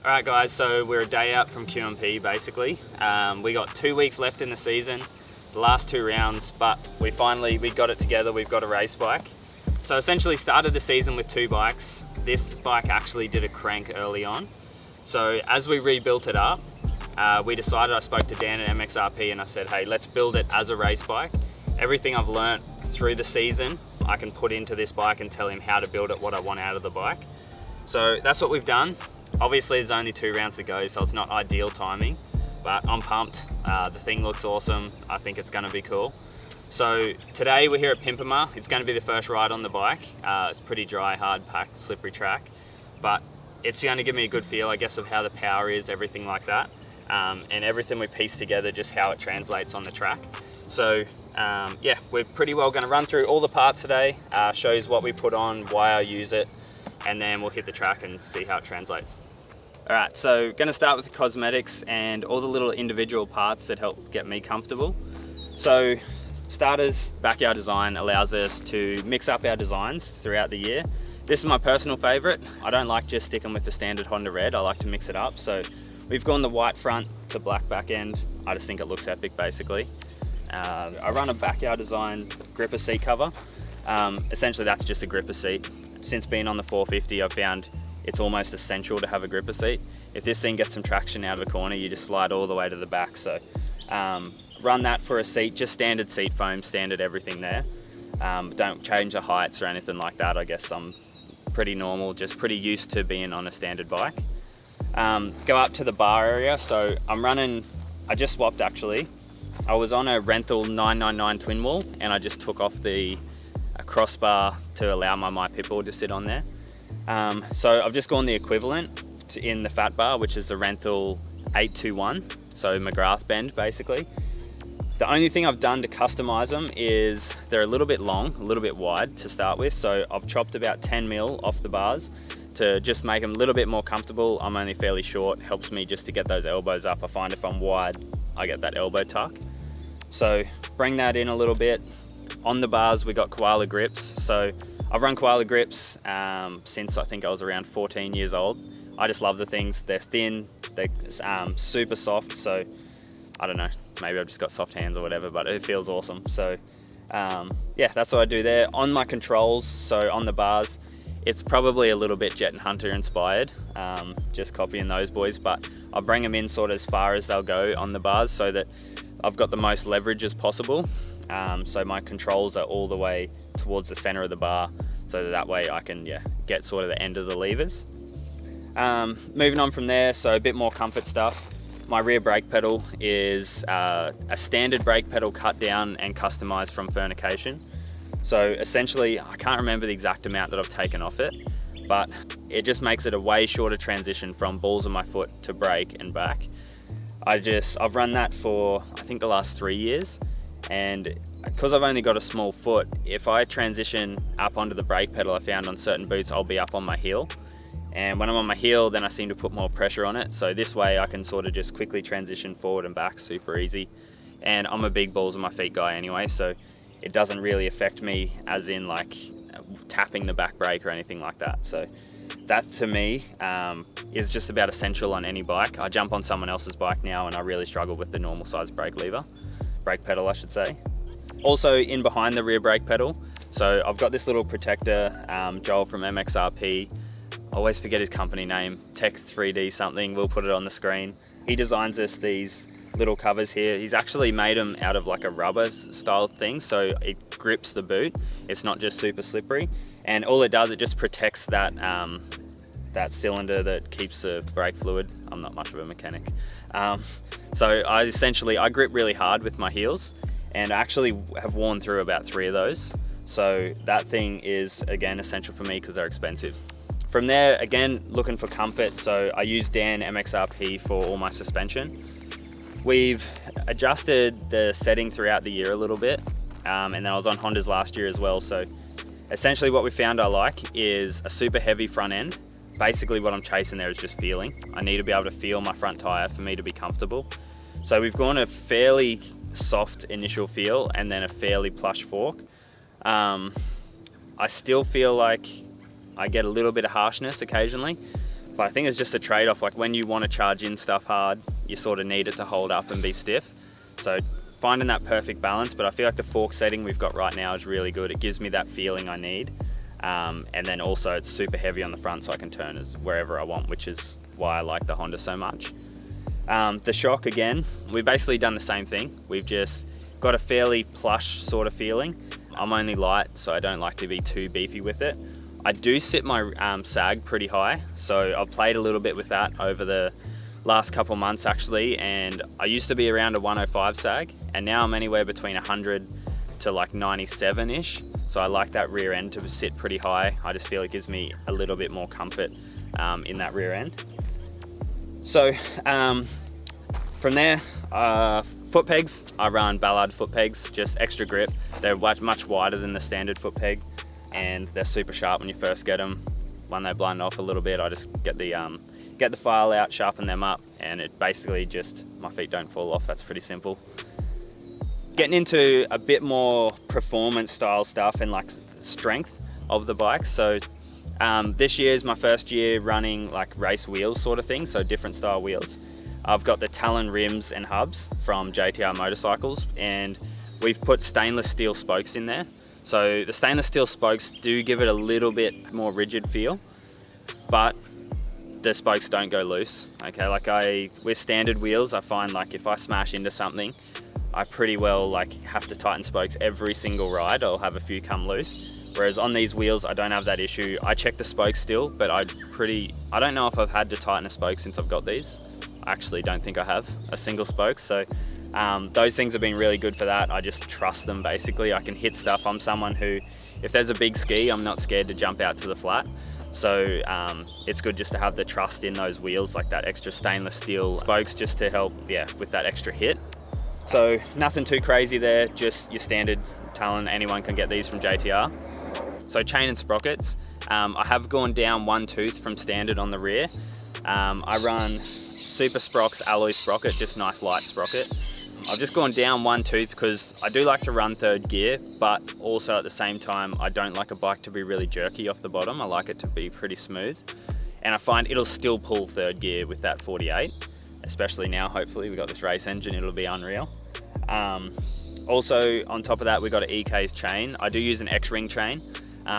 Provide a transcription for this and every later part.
Alright guys, so we're a day out from QMP basically. We got 2 weeks left in the season, the last 2 rounds, but we got it together, we've got a race bike. So essentially started the season with 2 bikes. This bike actually did a crank early on. So as we rebuilt it up, we decided, I spoke to Dan at MXRP and I said, hey, let's build it as a race bike. Everything I've learnt through the season, I can put into this bike and tell him how to build it, what I want out of the bike. So that's what we've done. Obviously there's only 2 rounds to go, so it's not ideal timing, but I'm pumped. The thing looks awesome. I think it's gonna be cool. So today we're here at Pimpama. It's gonna be the first ride on the bike. It's pretty dry, hard packed, slippery track, but it's gonna give me a good feel, I guess, of how the power is, everything like that. And everything we piece together, just how it translates on the track. So yeah, we're pretty well gonna run through all the parts today, shows what we put on, why I use it, and then we'll hit the track and see how it translates. All right, so gonna start with the cosmetics and all the little individual parts that help get me comfortable. So starters, backyard design allows us to mix up our designs throughout the year. This is my personal favorite. I don't like just sticking with the standard Honda red. I like to mix it up. So we've gone the white front to black back end. I just think it looks epic basically. I run a backyard design gripper seat cover. Essentially that's just a gripper seat. Since being on the 450, I've found it's almost essential to have a gripper seat. If this thing gets some traction out of the corner, you just slide all the way to the back. So run that for a seat, just standard seat foam, standard everything there. Don't change the heights or anything like that. I guess I'm pretty normal, just pretty used to being on a standard bike. Go up to the bar area. So I just swapped actually. I was on a rental 999 twin wall and I just took off the crossbar to allow my Pitbull to sit on there. So I've just gone the equivalent in the fat bar, which is the rental 821, so McGrath bend basically. The only thing I've done to customize them is they're a little bit long, a little bit wide to start with, so I've chopped about 10 mil off the bars to just make them a little bit more comfortable. I'm only fairly short, helps me just to get those elbows up. I find if I'm wide, I get that elbow tuck. So bring that in a little bit. On the bars, we got koala grips. So I've run koala grips since I think I was around 14 years old. I just love the things. They're thin, they're super soft. So I don't know, maybe I've just got soft hands or whatever, but it feels awesome. So yeah, that's what I do there. On my controls, so on the bars, it's probably a little bit Jet and Hunter inspired, just copying those boys, but I'll bring them in sort of as far as they'll go on the bars so that I've got the most leverage as possible. So my controls are all the way towards the center of the bar, so that way I can get sort of the end of the levers. Moving on from there, so a bit more comfort stuff. My rear brake pedal is a standard brake pedal cut down and customized from Furnication. So essentially, I can't remember the exact amount that I've taken off it, but it just makes it a way shorter transition from balls of my foot to brake and back. I've run that for I think the last 3 years, and because I've only got a small foot, if I transition up onto the brake pedal, I found on certain boots I'll be up on my heel, and when I'm on my heel then I seem to put more pressure on it. So this way I can sort of just quickly transition forward and back super easy, and I'm a big balls of my feet guy anyway, so it doesn't really affect me as in like tapping the back brake or anything like that. So that to me is just about essential on any bike. I jump on someone else's bike now and I really struggle with the normal size brake pedal I should say. Also in behind the rear brake pedal, so I've got this little protector, Joel from MXRP, I always forget his company name, Tech 3D something, we'll put it on the screen. He designs us these little covers here. He's actually made them out of like a rubber style thing, so it grips the boot. It's not just super slippery, and all it does, it just protects that that cylinder that keeps the brake fluid. I'm not much of a mechanic. So I grip really hard with my heels, and I actually have worn through about 3 of those. So that thing is again essential for me because they're expensive. From there, again, looking for comfort, so I use Dan MXRP for all my suspension. We've adjusted the setting throughout the year a little bit, and then I was on Hondas last year as well. So essentially what we found I like is a super heavy front end. Basically what I'm chasing there is just feeling. I need to be able to feel my front tire for me to be comfortable. So we've gone a fairly soft initial feel and then a fairly plush fork. I still feel like I get a little bit of harshness occasionally, But I think it's just a trade-off. Like when you want to charge in stuff hard, you sort of need it to hold up and be stiff. So finding that perfect balance, but I feel like the fork setting we've got right now is really good. It gives me that feeling I need. And then also it's super heavy on the front, so I can turn as wherever I want, which is why I like the Honda so much. The shock, again, we've basically done the same thing. We've just got a fairly plush sort of feeling. I'm only light, so I don't like to be too beefy with it. I do sit my sag pretty high, so I've played a little bit with that over the last couple months actually, and I used to be around a 105 sag, and now I'm anywhere between 100 to like 97-ish. So I like that rear end to sit pretty high. I just feel it gives me a little bit more comfort in that rear end. So from there, foot pegs, I run Ballard foot pegs, just extra grip. They're much wider than the standard foot peg, and they're super sharp when you first get them. When they blind off a little bit, I just get the file out, sharpen them up, and it basically just, my feet don't fall off. That's pretty simple. Getting into a bit more performance style stuff and like strength of the bike. So this year is my first year running like race wheels sort of thing, so different style wheels. I've got the Talon rims and hubs from JTR Motorcycles, and we've put stainless steel spokes in there. So the stainless steel spokes do give it a little bit more rigid feel, but the spokes don't go loose. Okay, like with standard wheels, I find like if I smash into something, I pretty well like have to tighten spokes every single ride. I'll have a few come loose. Whereas on these wheels, I don't have that issue. I check the spokes still, but I don't know if I've had to tighten a spoke since I've got these. I actually don't think I have a single spoke. So those things have been really good for that. I just trust them basically. I can hit stuff. I'm someone who, if there's a big ski, I'm not scared to jump out to the flat. So it's good just to have the trust in those wheels, like that extra stainless steel spokes, just to help, yeah, with that extra hit. So nothing too crazy there, just your standard Talon. Anyone can get these from JTR. So chain and sprockets, I have gone down one tooth from standard on the rear. I run Super Sprox alloy sprocket, just nice light sprocket. I've just gone down one tooth because I do like to run third gear, but also at the same time, I don't like a bike to be really jerky off the bottom. I like it to be pretty smooth. And I find it'll still pull third gear with that 48, especially now, hopefully. We've got this race engine, it'll be unreal. Also, on top of that, we've got an EK's chain. I do use an X-ring chain.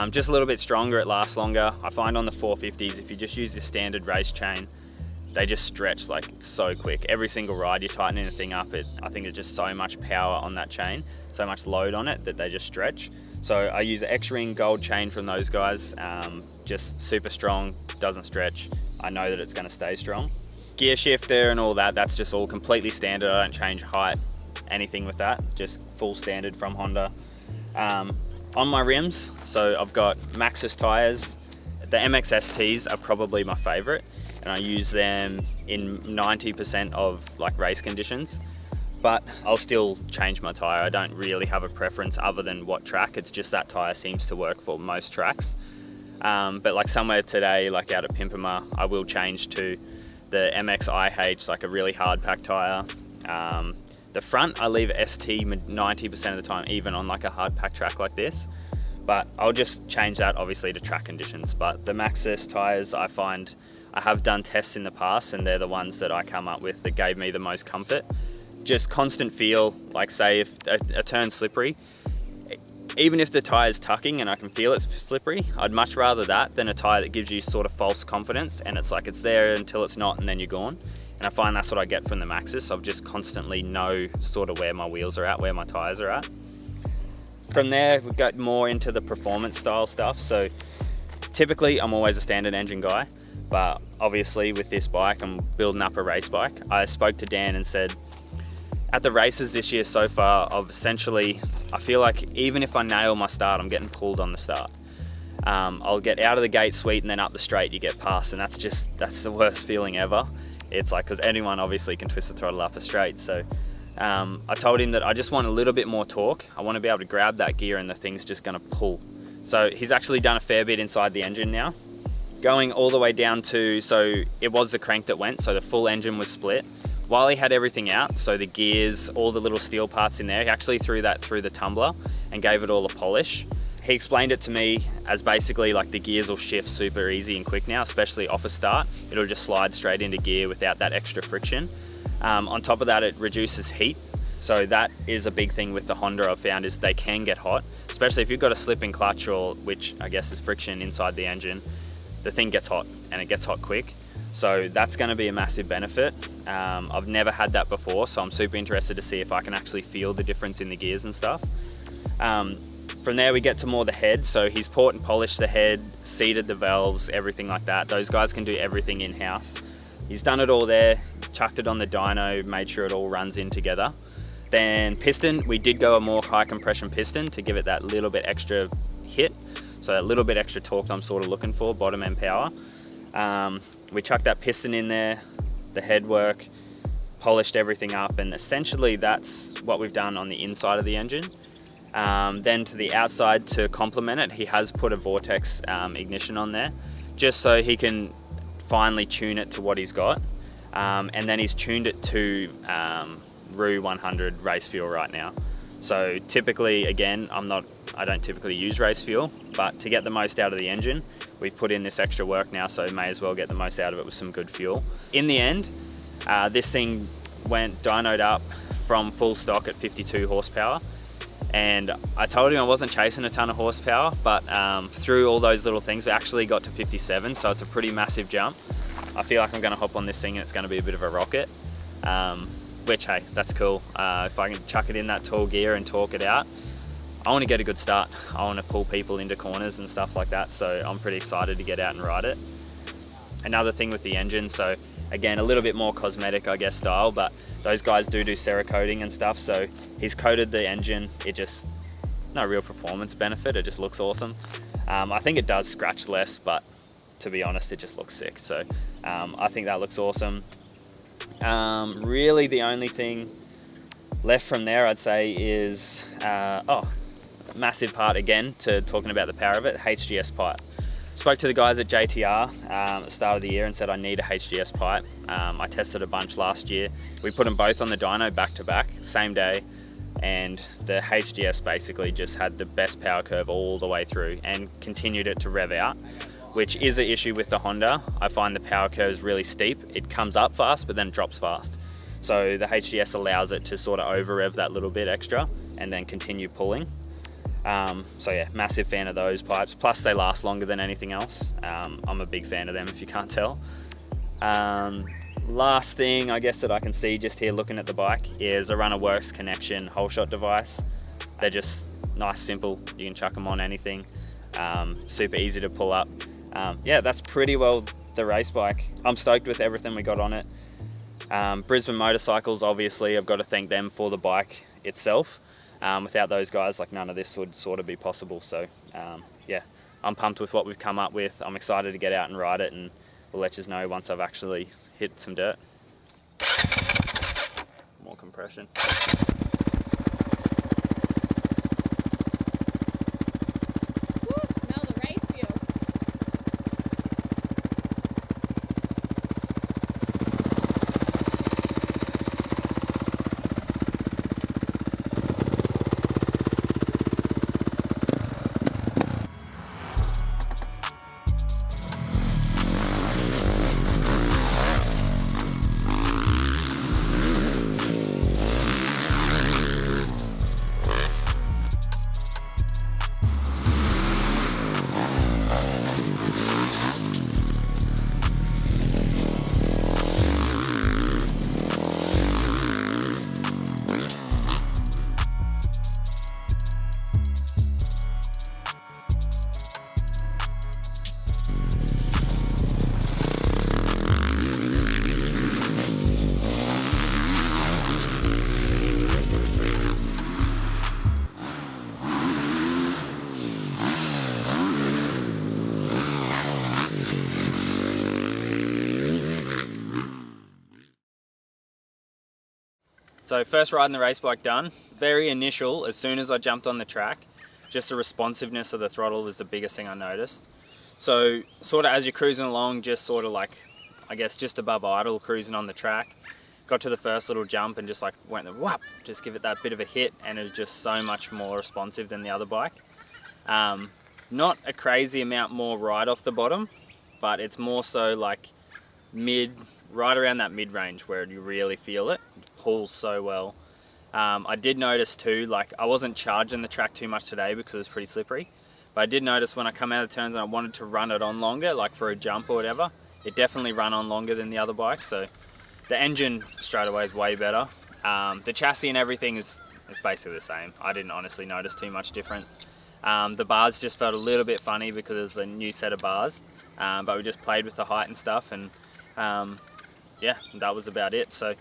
Just a little bit stronger, it lasts longer. I find on the 450s, if you just use your standard race chain, they just stretch like so quick. Every single ride, you're tightening a thing up, I think there's just so much power on that chain, so much load on it that they just stretch. So I use an X-ring gold chain from those guys, just super strong, doesn't stretch. I know that it's gonna stay strong. Gear shifter and all that, that's just all completely standard. I don't change height, anything with that, just full standard from Honda. On my rims, so I've got MXstore tires. The MXSTs are probably my favorite, and I use them in 90% of like race conditions, but I'll still change my tire. I don't really have a preference other than what track. It's just that tire seems to work for most tracks. But like somewhere today, like out at Pimpama, I will change to the MXIH, like a really hard pack tire. The front, I leave ST 90% of the time, even on like a hard pack track like this. But I'll just change that obviously to track conditions. But the MXstore tires, I find I have done tests in the past, and they're the ones that I come up with that gave me the most comfort. Just constant feel, like say if a turn's slippery, even if the tire's tucking and I can feel it's slippery, I'd much rather that than a tire that gives you sort of false confidence and it's like it's there until it's not and then you're gone. And I find that's what I get from the MXstore. I've just constantly know sort of where my wheels are at, where my tires are at. From there, we've got more into the performance style stuff. So typically I'm always a standard engine guy, but obviously with this bike, I'm building up a race bike. I spoke to Dan and said, at the races this year so far, I feel like even if I nail my start, I'm getting pulled on the start. I'll get out of the gate sweet and then up the straight you get past, and that's the worst feeling ever. It's like, because anyone obviously can twist the throttle up a straight. So I told him that I just want a little bit more torque. I want to be able to grab that gear and the thing's just gonna pull. So he's actually done a fair bit inside the engine now. Going all the way down to, so it was the crank that went, so the full engine was split. While he had everything out, so the gears, all the little steel parts in there, he actually threw that through the tumbler and gave it all a polish. he explained it to me as basically like the gears will shift super easy and quick now, especially off a start. It'll just slide straight into gear without that extra friction. On top of that, it reduces heat. So that is a big thing with the Honda I've found, is they can get hot, especially if you've got a slipping clutch, or which I guess is friction inside the engine. The thing gets hot, and it gets hot quick. So that's going to be a massive benefit. I've never had that before, so I'm super interested to see if I can actually feel the difference in the gears and stuff. From there we get to more the head. So he's poured and polished the head, seated the valves, everything like that. Those guys can do everything in-house. He's done it all there, chucked it on the dyno, made sure it all runs in together. Then piston, we did go a more high compression piston to give it that little bit extra hit. So a little bit extra torque I'm sort of looking for, bottom end power. We chucked that piston in there, the head work, polished everything up, and essentially that's what we've done on the inside of the engine. Then to the outside, to complement it, he has put a Vortex ignition on there, just so he can finally tune it to what he's got. And then he's tuned it to RU 100 race fuel right now. So typically, again, I don't typically use race fuel, but to get the most out of the engine, we've put in this extra work now, so may as well get the most out of it with some good fuel. In the end, this thing went dynoed up from full stock at 52 horsepower. And I told him I wasn't chasing a ton of horsepower, but through all those little things, we actually got to 57, so it's a pretty massive jump. I feel like I'm gonna hop on this thing and it's gonna be a bit of a rocket, which, hey, that's cool. If I can chuck it in that tall gear and torque it out, I wanna get a good start. I wanna pull people into corners and stuff like that, so I'm pretty excited to get out and ride it. Another thing with the engine, so again, a little bit more cosmetic, I guess, style, but those guys do Cerakoting and stuff, so he's coated the engine. It just, no real performance benefit, it just looks awesome. I think it does scratch less, but to be honest, it just looks sick. So I think that looks awesome. Really the only thing left from there, I'd say, is, massive part again to talking about the power of it, HDS Pipe. Spoke to the guys at JTR at the start of the year and said I need a HDS pipe. I tested a bunch last year. We put them both on the dyno back to back, same day, and the HDS basically just had the best power curve all the way through and continued it to rev out, which is an issue with the Honda. I find the power curve is really steep. It comes up fast, but then drops fast. So the HDS allows it to sort of over rev that little bit extra and then continue pulling. So yeah, massive fan of those pipes. Plus they last longer than anything else. I'm a big fan of them, if you can't tell. Last thing I guess that I can see just here looking at the bike is a Runner Works connection hole shot device. They're just nice, simple. You can chuck them on anything. Super easy to pull up. Yeah, that's pretty well the race bike. I'm stoked with everything we got on it. Brisbane Motorcycles, obviously, I've got to thank them for the bike itself. Without those guys, like, none of this would sort of be possible. So yeah, I'm pumped with what we've come up with. I'm excited to get out and ride it, and we'll let you know once I've actually hit some dirt. More compression. So first riding the race bike done, very initial. As soon as I jumped on the track, just the responsiveness of the throttle was the biggest thing I noticed. So sort of as you're cruising along, just sort of like, I guess just above idle, cruising on the track, got to the first little jump and just like went the whap, just give it that bit of a hit, and it was just so much more responsive than the other bike. Not a crazy amount more ride off the bottom, but it's more so like right around that mid-range where you really feel it. It pulls so well. I did notice too, like I wasn't charging the track too much today because it was pretty slippery, but I did notice when I come out of turns and I wanted to run it on longer, like for a jump or whatever, it definitely ran on longer than the other bike. So the engine straight away is way better. The chassis and everything is basically the same. I didn't honestly notice too much different. The bars just felt a little bit funny because it was a new set of bars, but we just played with the height and stuff, and yeah, that was about it. So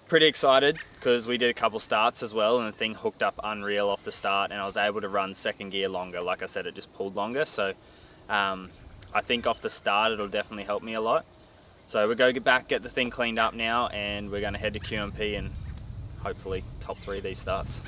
pretty excited because we did a couple starts as well, and the thing hooked up unreal off the start, and I was able to run second gear longer. Like I said, it just pulled longer. So I think off the start it'll definitely help me a lot. So we're going to get the thing cleaned up now, and we're going to head to QMP and hopefully top 3 of these starts.